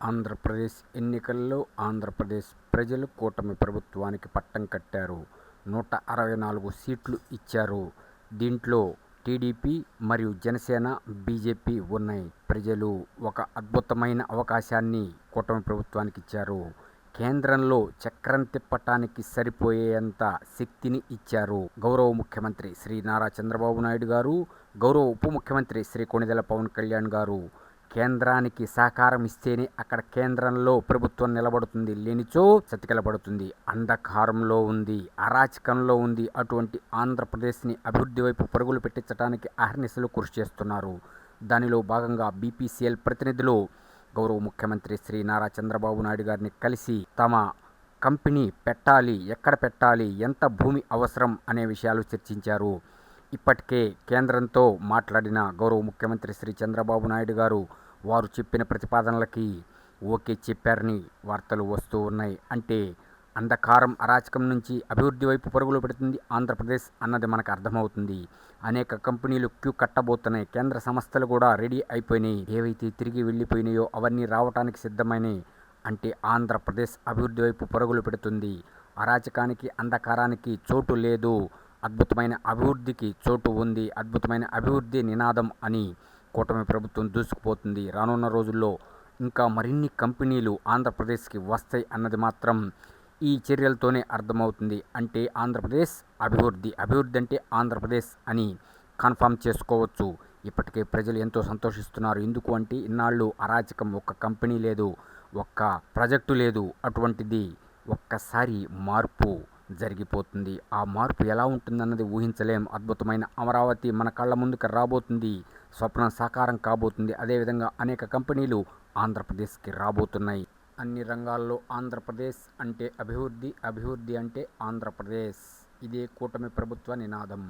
ఆంధ్రప్రదేశ్ ఎన్నికల్లో ఆంధ్రప్రదేశ్ ప్రజలు కూటమి ప్రభుత్వానికి పట్టం కట్టారు. 164 సీట్లు ఇచ్చారు. దీంట్లో టీడీపీ మరియు జనసేన, బీజేపీ ఉన్నాయి. ప్రజలు ఒక అద్భుతమైన అవకాశాన్ని కూటమి ప్రభుత్వానికి ఇచ్చారు. కేంద్రంలో చక్రం తిప్పటానికి సరిపోయేంత శక్తిని ఇచ్చారు. గౌరవ ముఖ్యమంత్రి శ్రీ నారా చంద్రబాబు నాయుడు గారు, గౌరవ ఉప ముఖ్యమంత్రి శ్రీ కొణిదెల పవన్ కళ్యాణ్ గారు కేంద్రానికి సహకారం ఇస్తేనే అక్కడ కేంద్రంలో ప్రభుత్వం నిలబడుతుంది, లేనిచో చతికిలబడుతుంది. అంధకారంలో ఉంది, అరాచకంలో ఉంది. అటువంటి ఆంధ్రప్రదేశ్ని అభివృద్ధి వైపు పరుగులు పెట్టించడానికి అహర్నిశలు కృషి చేస్తున్నారు. దానిలో భాగంగా బీపీసీఎల్ ప్రతినిధులు గౌరవ ముఖ్యమంత్రి శ్రీ నారా చంద్రబాబు నాయుడు గారిని కలిసి తమ కంపెనీ పెట్టాలి, ఎక్కడ పెట్టాలి, ఎంత భూమి అవసరం అనే విషయాలు చర్చించారు. ఇప్పటికే కేంద్రంతో మాట్లాడిన గౌరవ ముఖ్యమంత్రి శ్రీ చంద్రబాబు నాయుడు గారు వారు చెప్పిన ప్రతిపాదనలకి ఓకే చెప్పారని వార్తలు వస్తూ ఉన్నాయి. అంటే అంధకారం, అరాచకం నుంచి అభివృద్ధి వైపు పరుగులు పెడుతుంది ఆంధ్రప్రదేశ్ అన్నది మనకు అర్థమవుతుంది. అనేక కంపెనీలు క్యూ కట్టబోతున్నాయి. కేంద్ర సంస్థలు కూడా రెడీ అయిపోయినాయి. ఏవైతే తిరిగి వెళ్ళిపోయినాయో అవన్నీ రావడానికి సిద్ధమైనవి. అంటే ఆంధ్రప్రదేశ్ అభివృద్ధి వైపు పరుగులు పెడుతుంది. అరాచకానికి, అంధకారానికి చోటు లేదు. అద్భుతమైన అభివృద్ధికి చోటు ఉంది. అద్భుతమైన అభివృద్ధి నినాదం అని కూటమి ప్రభుత్వం దూసుకుపోతుంది. రానున్న రోజుల్లో ఇంకా మరిన్ని కంపెనీలు ఆంధ్రప్రదేశ్కి వస్తాయి అన్నది మాత్రం ఈ చర్యలతోనే అర్థమవుతుంది. అంటే ఆంధ్రప్రదేశ్ అభివృద్ధి అంటే ఆంధ్రప్రదేశ్ అని కన్ఫర్మ్ చేసుకోవచ్చు. ఇప్పటికే ప్రజలు ఎంతో సంతోషిస్తున్నారు. ఎందుకు అంటే ఇన్నాళ్ళు అరాచకం, ఒక్క కంపెనీ లేదు, ఒక్క ప్రాజెక్టు లేదు. అటువంటిది ఒక్కసారి మార్పు జరిగిపోతుంది. ఆ మార్పు ఎలా ఉంటుందన్నది ఊహించలేం. అద్భుతమైన అమరావతి మన కళ్ళ ముందుకు రాబోతుంది. స్వప్నం సాకారం కాబోతుంది. అదేవిధంగా అనేక కంపెనీలు ఆంధ్రప్రదేశ్కి రాబోతున్నాయి. అన్ని రంగాల్లో ఆంధ్రప్రదేశ్ అంటే అభివృద్ధి అంటే ఆంధ్రప్రదేశ్. ఇదే కూటమి ప్రభుత్వ నినాదం.